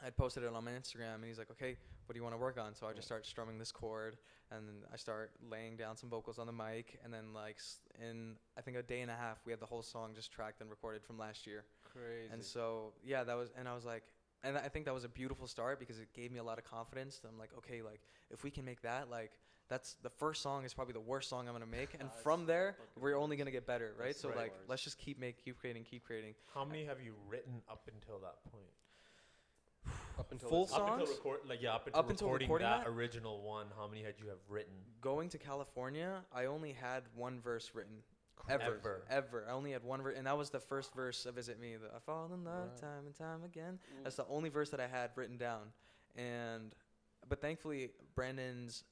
I had posted it on my Instagram, and he's like, okay, what do you want to work on? So I just start strumming this chord, and then I start laying down some vocals on the mic, and then like in I think a day and a half, we had the whole song just tracked and recorded from last year. Crazy. And so I was like, and I think that was a beautiful start because it gave me a lot of confidence. I'm like, okay, like if we can make that, like that's the first song is probably the worst song I'm gonna make, and from there we're only gonna get better, right? So like let's just keep creating. How many have you written up until that point? Up until full songs? Up until recording that original one, how many had you have written? Going to California, I only had one verse written. Ever. I only had one verse, and that was the first verse of "Is It Me?" I fall in love time and time again. That's the only verse that I had written down, but thankfully Brandon's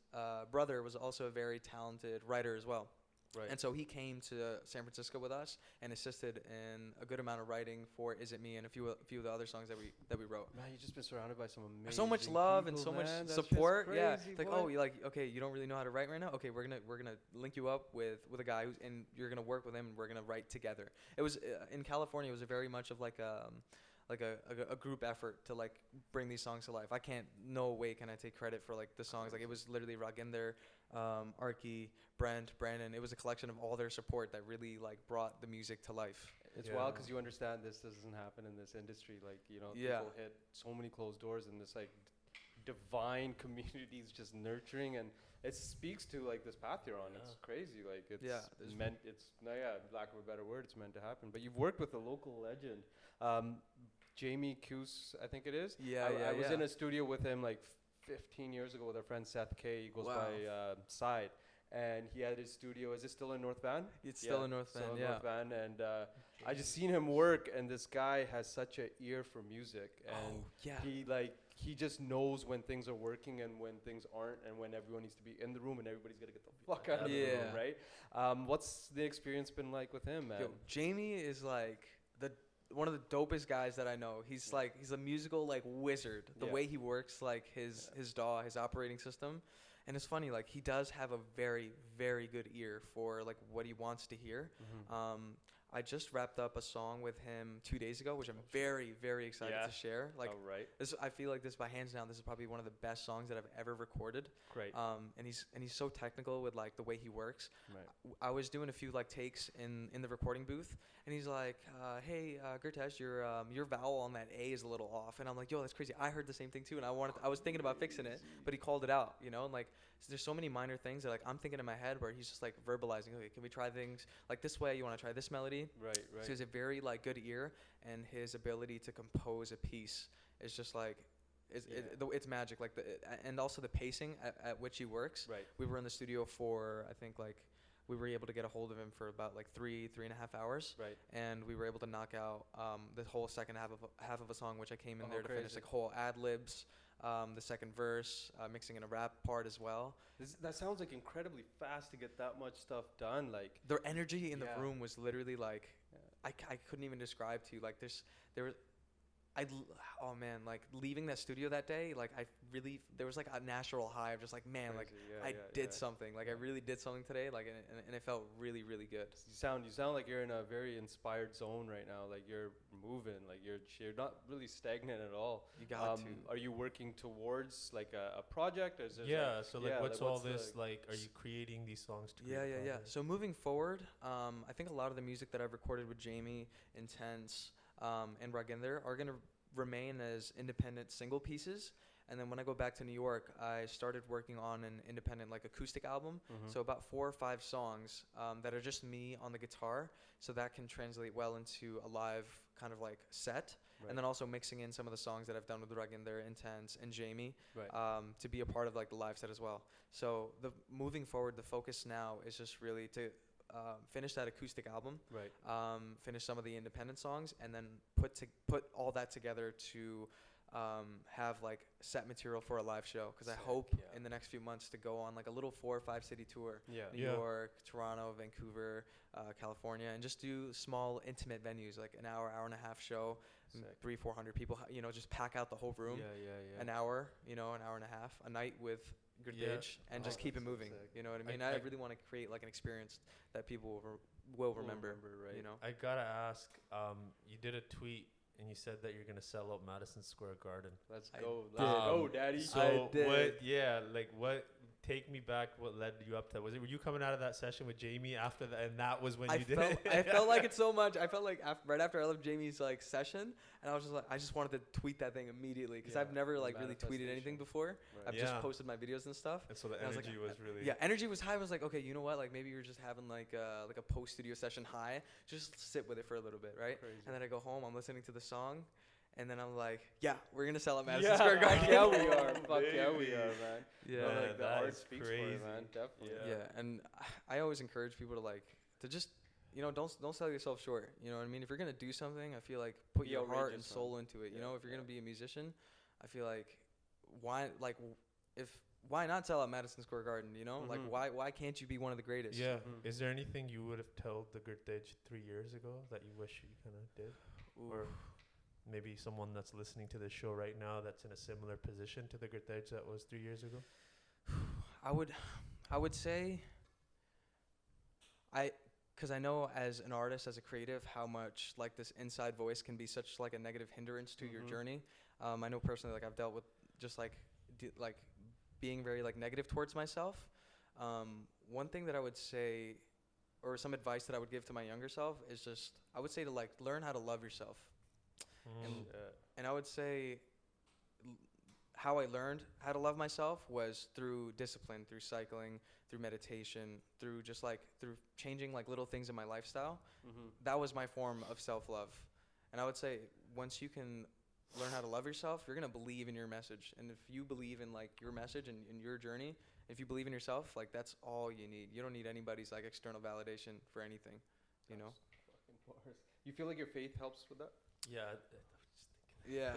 brother was also a very talented writer as well. Right. And so he came to San Francisco with us and assisted in a good amount of writing for "Is It Me" and a few of the other songs that we wrote. Man, you've just been surrounded by some amazing so much love and so much support. Crazy, yeah, it's like you're like, okay, you don't really know how to write right now. Okay, we're gonna link you up with a guy and you're gonna work with him, and we're gonna write together. It was in California. It was a very much of like a group effort to like bring these songs to life. No way can I take credit for like the songs. Like it was literally Raginder, Arky, Brandon. It was a collection of all their support that really like brought the music to life. It's wild because you understand this doesn't happen in this industry. Like people hit so many closed doors, and this like divine community is just nurturing, and it speaks to like this path you're on. It's crazy. Like it's meant. Lack of a better word, it's meant to happen. But you've worked with a local legend. Jamie Cuse, I think it is. I was in a studio with him like 15 years ago with our friend Seth K. He goes by Side, and he had his studio. Is it still in North Van? It's still in North Van, North Van, and I just seen him work, and this guy has such an ear for music, and he just knows when things are working and when things aren't, and when everyone needs to be in the room and everybody's got to get the fuck out of the room, right? What's the experience been like with him, man? Jamie is like one of the dopest guys that I know. He's a musical like wizard. The way he works, like his DAW, his operating system, and it's funny. Like he does have a very, very good ear for like what he wants to hear. I just wrapped up a song with him 2 days ago, which I'm very, very excited to share. Like, I feel like this by hands down, this is probably one of the best songs that I've ever recorded. Great. And he's so technical with like the way he works. Right. I was doing a few like takes in the recording booth, and he's like, "Hey, Gurtej, your vowel on that A is a little off." And I'm like, "Yo, that's crazy. I heard the same thing too." And I was thinking about fixing it, but he called it out, and like. So there's so many minor things that like I'm thinking in my head where he's just like verbalizing, okay, can we try things like this way? You want to try this melody? Right. So he has a very like good ear, and his ability to compose a piece is just like, it's magic. Like and also the pacing at which he works. Right. We were in the studio for, I think, like, we were able to get a hold of him for about like 3.5 hours. Right. And we were able to knock out the whole second half of a song, which I came in there to crazy. finish, like whole ad libs, the second verse, mixing in a rap part as well. That sounds like incredibly fast to get that much stuff done. Like Their energy in the room was literally like, I couldn't even describe to you. Like oh man, like leaving that studio that day, like there was like a natural high of just like, man, crazy. like I did something, like I really did something today, like and it felt really, really good. You sound like you're in a very inspired zone right now. Like you're moving, like you're not really stagnant at all. You got to. Are you working towards like a project? Or is what's all this like? Are you creating these songs to create Yeah. So moving forward, I think a lot of the music that I've recorded with Jamie, Intense, and Raginder are gonna remain as independent single pieces. And then when I go back to New York, I started working on an independent like acoustic album. So about 4 or 5 songs that are just me on the guitar. So that can translate well into a live kind of like set. Right. And then also mixing in some of the songs that I've done with Raginder, Intense, and Jamie to be a part of like the live set as well. So moving forward, the focus now is just really to finish that acoustic album, finish some of the independent songs, and then put all that together to have like set material for a live show. Because I hope in the next few months to go on like a little 4 or 5 city tour, New York, Toronto, Vancouver, California, and just do small intimate venues, like an hour and a half show, 300-400 people, just pack out the whole room, an hour, an hour and a half, a night with Gurtej, and just keep it moving. You know what I mean? I really want to create like an experience that people will remember. Right? I gotta ask. You did a tweet and you said that you're gonna sell out Madison Square Garden. Let's go, Daddy. So what? Take me back. What led you up to that? Were you coming out of that session with Jamie after that, and that was when you did it? I felt like it so much. I felt like right after I left Jamie's like session, and I was just like, I just wanted to tweet that thing immediately because I've never like really tweeted anything before. Right. I've just posted my videos and stuff. And so the energy was really energy was high. I was like, okay, you know what? Like maybe you're just having like a post studio session high. Just sit with it for a little bit, right? Crazy. And then I go home. I'm listening to the song. And then I'm like, we're going to sell at Madison Square Garden. Yeah, we are. Fuck yeah, we are, man. Yeah. No, like the art speaks for it, man. Definitely. Yeah. And I always encourage people to just, don't sell yourself short. You know what I mean? If you're going to do something, I feel like put your heart and soul into it. You know, if you're going to be a musician, I feel like why not sell at Madison Square Garden, Like why can't you be one of the greatest? Yeah. Is there anything you would have told the Gurtej 3 years ago that you wish you kind of did? Ooh. Or maybe someone that's listening to this show right now that's in a similar position to the Gurtej that was 3 years ago? I would say because I know as an artist, as a creative, how much like this inside voice can be such like a negative hindrance to your journey. I know personally, like I've dealt with just like being very like negative towards myself. One thing that I would say, or some advice that I would give to my younger self, is just I would say to like learn how to love yourself. And I would say how I learned how to love myself was through discipline, through cycling, through meditation, through changing like little things in my lifestyle. That was my form of self-love. And I would say once you can learn how to love yourself, you're going to believe in your message. And if you believe in like your message and in your journey, if you believe in yourself, like that's all you need. You don't need anybody's like external validation for anything, You feel like your faith helps with that? Yeah,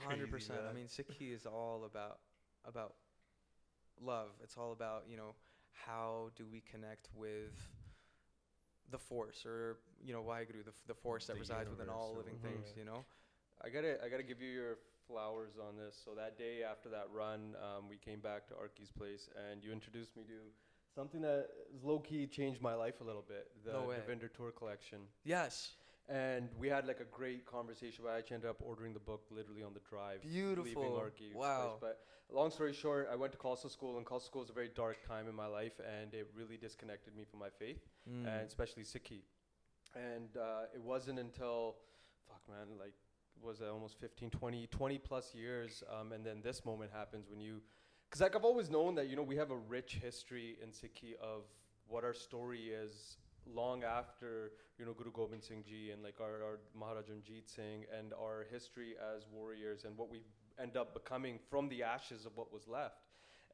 100%. I mean, Sikhi is all about love. It's all about how do we connect with the force, or Waheguru, the force that resides within all living things. I gotta give you your flowers on this. So that day after that run, we came back to Arky's place, and you introduced me to something that low key changed my life a little bit. The NYVirtuoso tour collection. Yes. And we had like a great conversation. I actually ended up ordering the book literally on the drive. Beautiful. Leaving Arky. Wow. But long story short, I went to Khalsa school, and Khalsa school was a very dark time in my life, and it really disconnected me from my faith, and especially Sikhi. And it wasn't until, was it almost 15, 20 plus years, and then this moment happens when because like I've always known that, we have a rich history in Sikhi of what our story is long after, Guru Gobind Singh Ji and like our Maharaja Ranjit Singh and our history as warriors and what we end up becoming from the ashes of what was left.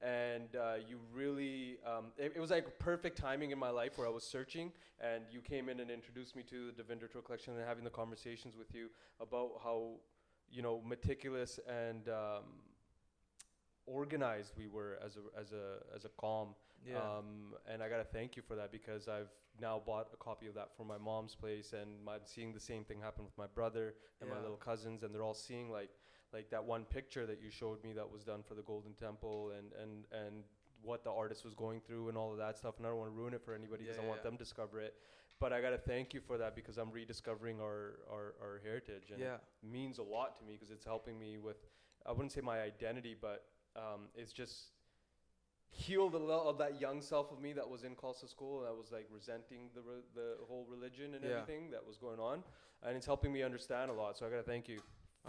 And you really, it was like perfect timing in my life where I was searching, and you came in and introduced me to the NYVirtuoso collection and having the conversations with you about how, meticulous and organized we were as a calm. And I gotta thank you for that, because I've now bought a copy of that for my mom's place, and I'm seeing the same thing happen with my brother and my little cousins, and they're all seeing like that one picture that you showed me that was done for the Golden Temple, and what the artist was going through and all of that stuff. And I don't want to ruin it for anybody, because I want them to discover it. But I got to thank you for that, because I'm rediscovering our heritage, and it means a lot to me, because it's helping me with, I wouldn't say my identity, but it's just healed a lot of that young self of me that was in Khalsa school, and I was like resenting the whole religion and everything that was going on, and it's helping me understand a lot. So I got to thank you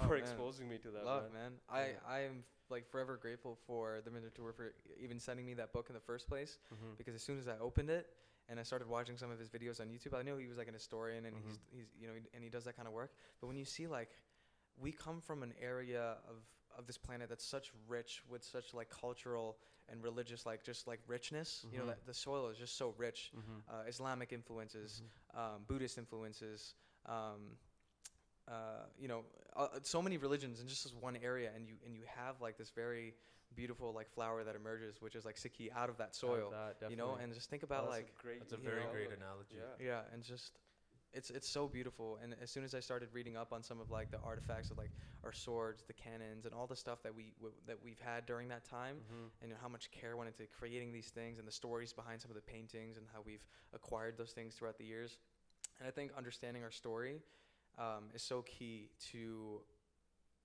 for exposing me to that. Love, man. I am like forever grateful for the Tour for even sending me that book in the first place, because as soon as I opened it and I started watching some of his videos on YouTube, I knew he was like an historian, and he's and he does that kind of work. But when you see, like, we come from an area of this planet that's such rich with such like cultural and religious just richness, that the soil is just so rich. Islamic influences, Buddhist influences, so many religions in just this one area, and you have like this very beautiful like flower that emerges, which is like Sikhi out of that soil, and just think about that's a very great analogy. And just it's so beautiful. And as soon as I started reading up on some of like the artifacts of like our swords, the cannons, and all the stuff that we've had during that time, and how much care went into creating these things, and the stories behind some of the paintings, and how we've acquired those things throughout the years. And I think understanding our story is so key to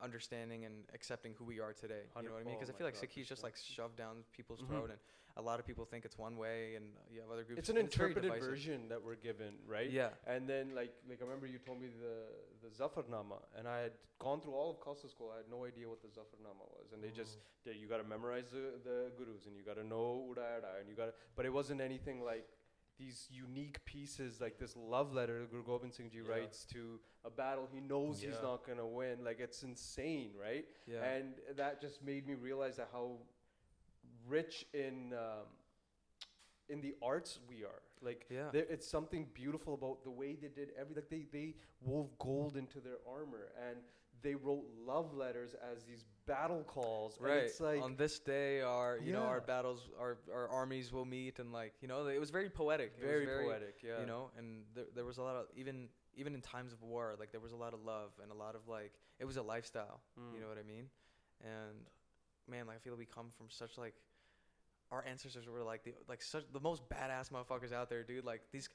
understanding and accepting who we are today. You know what I mean? Because I feel like Sikhi is just like shoved down people's throat, and a lot of people think it's one way, and you have other groups. It's an interpreted version that we're given, right? Yeah. And then like I remember you told me the Zafarnama, and I had gone through all of Khalsa school. I had no idea what the Zafarnama was, and they just you got to memorize the gurus, and you got to know Udayada, and but it wasn't anything like these unique pieces, like this love letter that Guru Gobind Singh Ji writes to a battle he knows he's not going to win. Like, it's insane, right? Yeah. And that just made me realize that how rich in the arts we are. Like, it's something beautiful about the way they did everything. Like, they wove gold into their armor, and they wrote love letters as these battle calls. Right. And it's like, on this day, our our battles, our armies will meet, and like it was very poetic. Very poetic, yeah. And there was a lot of even in times of war, like there was a lot of love and a lot of like it was a lifestyle. You know what I mean? And man, like I feel we come from such like our ancestors were like the most badass motherfuckers out there, dude. Like these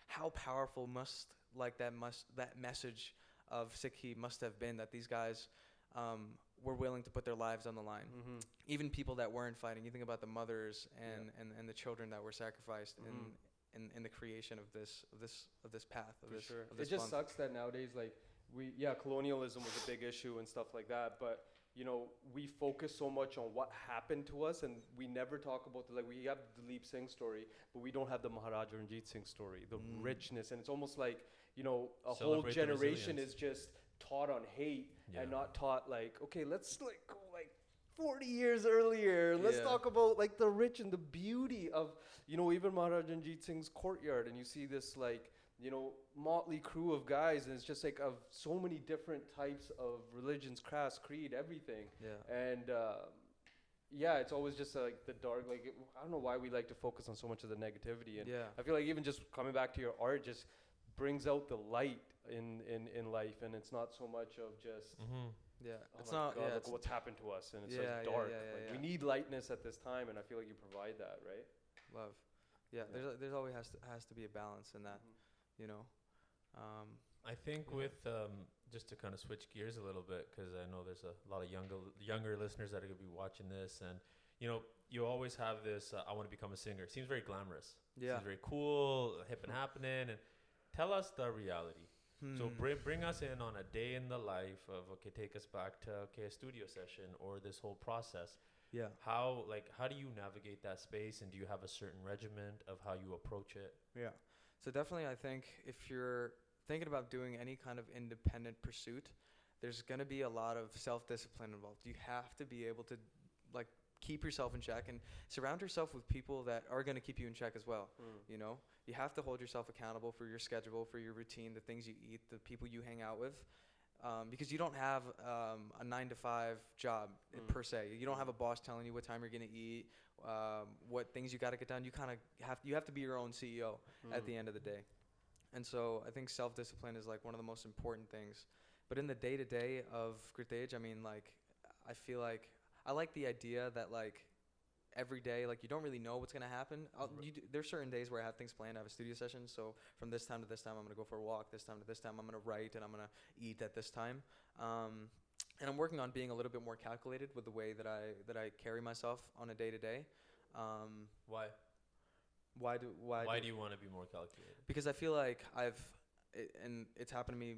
how powerful must that message of Sikhi must have been, that these guys were willing to put their lives on the line. Even people that weren't fighting. You think about the mothers and the children that were sacrificed in the creation of this path. It just sucks that nowadays, like colonialism was a big issue and stuff like that, but we focus so much on what happened to us, and we never talk about we have the Dalip Singh story, but we don't have the Maharaja Ranjit Singh story, the richness. And it's almost like a whole generation is just taught on hate and not taught okay, let's go 40 years earlier. Let's talk about the rich and the beauty of even Maharaja Ranjit Singh's courtyard, and you see this motley crew of guys, and it's just of so many different types of religions, crafts, creed, everything. And it's always just the dark. I don't know why we like to focus on so much of the negativity, and I feel like even just coming back to your art just brings out the light in life, and it's not so much of just it's not look what's happened to us, and it's dark. We need lightness at this time, and I feel like you provide that, right? Love. There's always has to be a balance in that. I think with just to kind of switch gears a little bit, because I know there's a lot of younger listeners that are going to be watching this, and you always have this I want to become a singer. Seems very glamorous. Seems very cool, hip and happening. And tell us the reality. So bring us in on a day in the life of take us back to a studio session or this whole process. How do you navigate that space, and do you have a certain regiment of how you approach it? So definitely, I think if you're thinking about doing any kind of independent pursuit, there's gonna be a lot of self-discipline involved. You have to be able to like keep yourself in check and surround yourself with people that are gonna keep you in check as well. You know, you have to hold yourself accountable for your schedule, for your routine, the things you eat, the people you hang out with. Because you don't have a 9 to 5 job per se. You don't have a boss telling you what time you're gonna eat, what things you gotta get done. You have to be your own CEO at the end of the day. And so I think self-discipline is like one of the most important things. But in the day-to-day of Gurtej, I mean, like, I feel like I like the idea that like every day, like you don't really know what's gonna happen. There's certain days where I have things planned. I have a studio session, so from this time to this time, I'm gonna go for a walk. This time to this time, I'm gonna write, and I'm gonna eat at this time. And I'm working on being a little bit more calculated with the way that I carry myself on a day-to-day. Why? Why do you want to be more calculated? Because I feel like and it's happened to me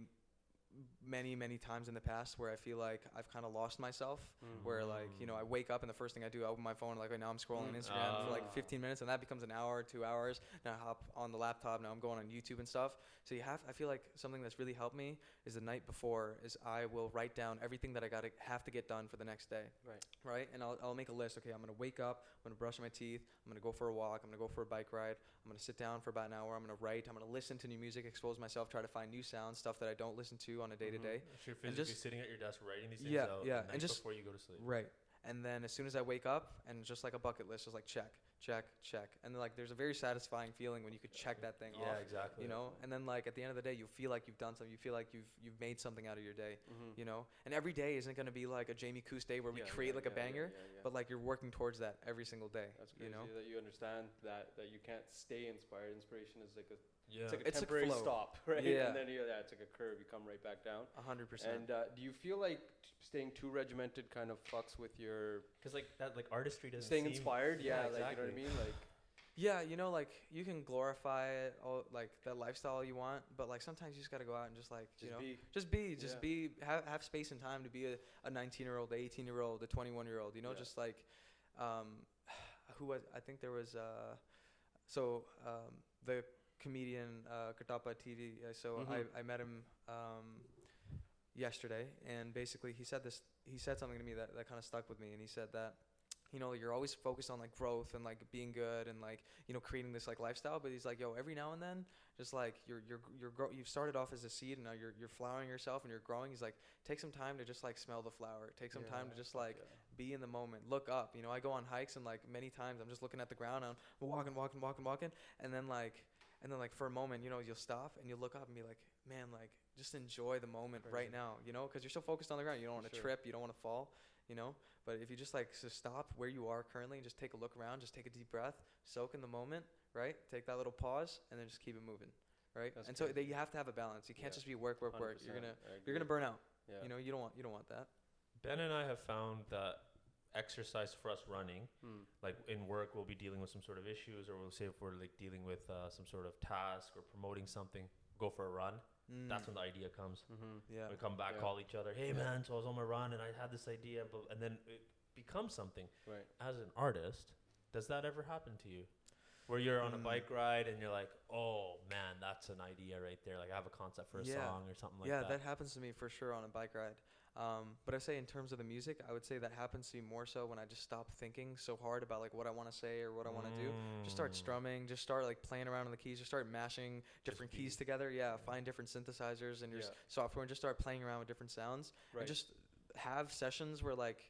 many times in the past where I feel like I've kind of lost myself, where like, you know, I wake up and the first thing I do, I open my phone, like right now I'm scrolling Instagram for like 15 minutes, and that becomes an hour, 2 hours. Now I hop on the laptop, now I'm going on YouTube and stuff. So I feel like something that's really helped me is the night before is I will write down everything that I have to get done for the next day. Right. And I'll make a list. Okay, I'm gonna wake up, I'm gonna brush my teeth, I'm gonna go for a walk, I'm gonna go for a bike ride, I'm gonna sit down for about an hour, I'm gonna write, I'm gonna listen to new music, expose myself, try to find new sounds, stuff that I don't listen to on a day-to-day. So you're physically sitting at your desk writing these things out the night before you go to sleep. Right. And then as soon as I wake up, and just like a bucket list, just like check. And then like there's a very satisfying feeling when you could check that thing off. Yeah, exactly. You know? And then like at the end of the day, you feel like you've done something. You feel like you've made something out of your day. You know? And every day isn't going to be like a Jamie Coos day where we create like a banger, but like you're working towards that every single day. That's crazy, you know? that you understand that you can't stay inspired. Inspiration is like it's like a it's temporary like stop, right? Yeah. And then it's like a curve. You come right back down. 100%. And do you feel like staying too regimented kind of fucks with your... Because like that, like artistry doesn't staying seem inspired? Yeah, exactly. like, you know what I mean? Like... Yeah, you know, like you can glorify it, all, like that lifestyle you want, but like sometimes you just gotta go out and just like just be, have space and time to be a 19-year-old, 18-year-old, a 21-year-old. You know, just like I think there was the comedian Gurtej. So I met him yesterday, and basically he said something to me that kind of stuck with me, and he said that, you know, you're always focused on like growth and like being good and like, you know, creating this like lifestyle, but he's like, yo, every now and then, just like you've started off as a seed and now you're flowering yourself and you're growing. He's like, take some time to just like smell the flower, take some time to just like be in the moment, look up. You know, I go on hikes and like many times I'm just looking at the ground, I'm walking, and then like for a moment, you know, you'll stop and you'll look up and be like, man, like just enjoy the moment right now, you know, because you're so focused on the ground, you don't want to trip, you don't want to fall, you know. But if you just like stop where you are currently and just take a look around, just take a deep breath, soak in the moment, right? Take that little pause and then just keep it moving, right? That's and crazy. So you have to have a balance. You can't just be work. You're gonna burn out. Yeah. You know, you don't want that. Ben and I have found that exercise for us running, like in work, we'll be dealing with some sort of issues, or we'll say if we're like dealing with some sort of task or promoting something, go for a run. That's when the idea comes. We come back, call each other, hey man, so I was on my run and I had this idea, and then it becomes something. Right. As an artist, does that ever happen to you? Where you're on a bike ride and you're like, oh man, that's an idea right there. Like I have a concept for a song or something like that. Yeah, that happens to me for sure on a bike ride. But I say in terms of the music, I would say that happens to me more so when I just stop thinking so hard about like what I want to say or what I want to do. Just start strumming, just start like playing around on the keys, just start mashing different keys together. Yeah, find different synthesizers in your software and just start playing around with different sounds. Right. And just have sessions where like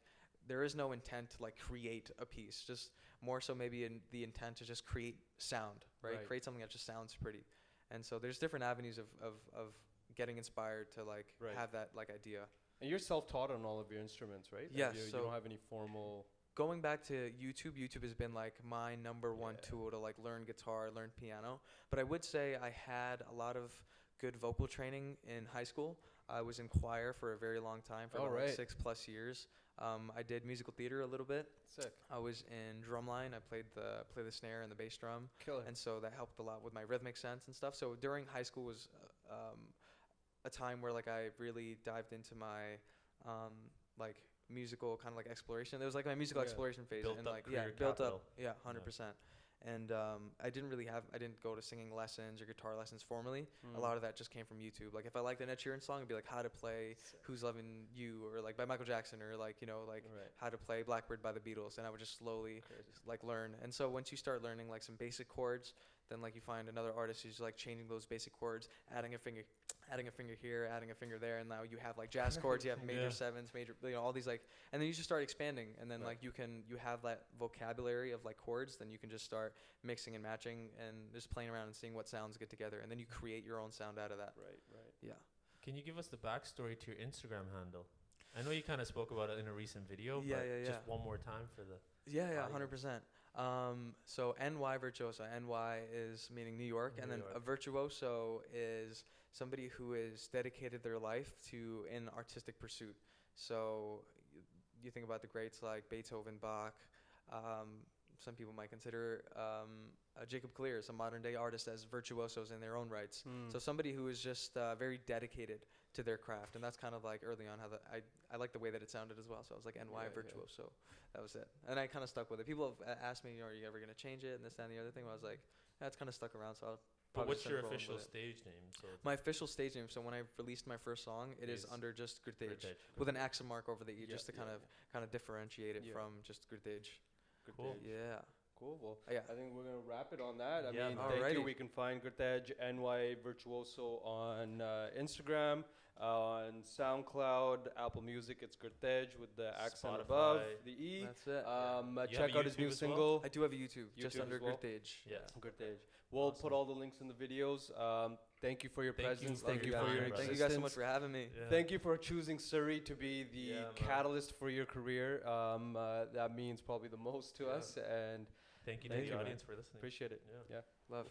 there is no intent to like create a piece, just more so maybe in the intent to just create sound, right? Create something that just sounds pretty. And so there's different avenues of getting inspired to like have that like idea. And you're self-taught on all of your instruments, right? Yes. You don't have any formal... Going back to YouTube has been like my number one tool to like learn guitar, learn piano. But I would say I had a lot of good vocal training in high school. I was in choir for a very long time, for like 6+ years. I did musical theater a little bit. Sick. I was in drumline. I played the snare and the bass drum. Killer. And so that helped a lot with my rhythmic sense and stuff. So during high school was... a time where like I really dived into my like musical kind of like exploration. There was like my musical exploration phase, built and up like built up 100%. And I didn't go to singing lessons or guitar lessons formally. A lot of that just came from YouTube. Like if I liked an Ed Sheeran song, it'd be like how to play Who's Loving You, or like by Michael Jackson, or like, you know, like how to play Blackbird by the Beatles. And I would just slowly like learn. And so once you start learning like some basic chords, then like you find another artist who's like changing those basic chords, adding a finger here, adding a finger there, and now you have like jazz chords, you have major sevenths, major, you know, all these like, and then you just start expanding, and then like you have that vocabulary of like chords, then you can just start mixing and matching and just playing around and seeing what sounds get together, and then you create your own sound out of that. Right. Yeah. Can you give us the backstory to your Instagram handle? I know you kind of spoke about it in a recent video, but just one more time for the 100%. So NYVirtuoso, NY is meaning New York, and then a virtuoso is somebody who is dedicated their life to an artistic pursuit. So you think about the greats like Beethoven, Bach. Some people might consider Jacob Collier, some modern day artists, as virtuosos in their own rights. So somebody who is just very dedicated to their craft, and that's kind of like early on how I like the way that it sounded as well. So I was like NYVirtuoso. That was it, and I kind of stuck with it. People have asked me, are you ever gonna change it, and this, that, and the other thing. I was like, that's kind of stuck around. So I'll. But what's your official stage name? So my official stage name. So when I released my first song, it is under just Gurtej with an accent mark over the E, just to kind of differentiate it from just Gurtej. Cool. Yeah. Cool. Well, I think we're gonna wrap it on that. I mean, alrighty. thank you. We can find Gurtej NYVirtuoso on Instagram, on SoundCloud, Apple Music. It's Gurtej with the accent Spotify. above the E. That's it. Check out his new single. I do have a YouTube just under as well? Gurtej. Yeah. Gurtej. We'll put all the links in the videos. Thank you for your presence. Thank you for your existence. Thank you guys so much for having me. Yeah. Thank you for choosing Surrey to be the catalyst for your career. That means probably the most to us. And thank you to the audience for listening. Appreciate it. Yeah. Love.